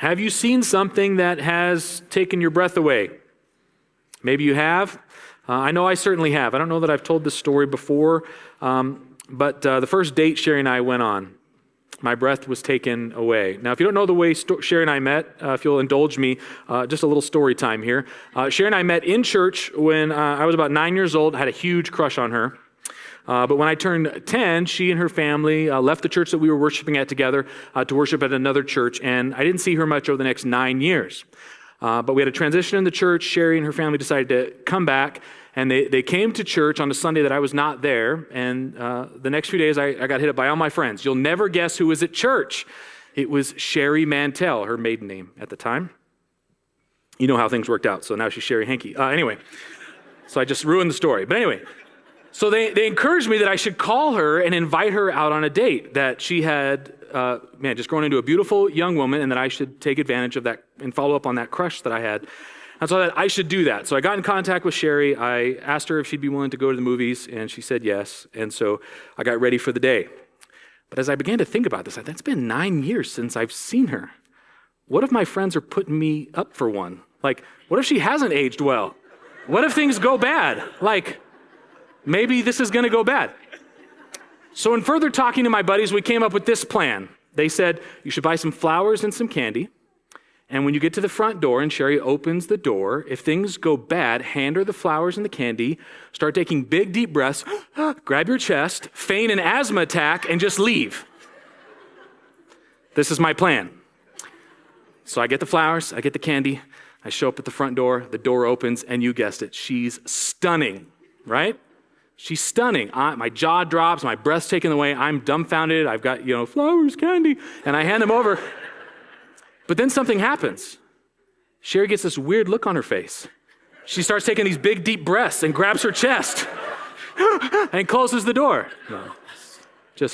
Have you seen something that has taken your breath away? Maybe you have. I know I certainly have. I don't know that I've told this story before, but the first date Sherry and I went on, my breath was taken away. Now, if you don't know the way Sherry and I met, if you'll indulge me, just a little story time here. Sherry and I met in church when I was about 9 years old, had a huge crush on her. But when I turned 10, she and her family left the church that we were worshiping at together to worship at another church, and I didn't see her much over the next 9 years. But we had a transition in the church. Sherry and her family decided to come back, and they came to church on a Sunday that I was not there, and the next few days I got hit up by all my friends. You'll never guess who was at church. It was Sherry Mantell, her maiden name at the time. You know how things worked out, so now she's Sherry Hankey. Anyway, so I just ruined the story. But anyway, so they encouraged me that I should call her and invite her out on a date, that she had, just grown into a beautiful young woman, and that I should take advantage of that and follow up on that crush that I had. And so that I should do that. So I got in contact with Sherry. I asked her if she'd be willing to go to the movies, and she said yes. And so I got ready for the day. But as I began to think about this, I thought, it's been 9 years since I've seen her. What if my friends are putting me up for one? Like, what if she hasn't aged well? What if things go bad? Like, maybe this is going to go bad. So in further talking to my buddies, we came up with this plan. They said, you should buy some flowers and some candy. And when you get to the front door and Sherry opens the door, if things go bad, hand her the flowers and the candy, start taking big, deep breaths, grab your chest, feign an asthma attack, and just leave. This is my plan. So I get the flowers, I get the candy, I show up at the door opens, and you guessed it, she's stunning, right? She's stunning. My jaw drops, my breath's taken away, I'm dumbfounded, I've got, flowers, candy, and I hand them over. But then something happens. Sherry gets this weird look on her face. She starts taking these big, deep breaths and grabs her chest and closes the door. No.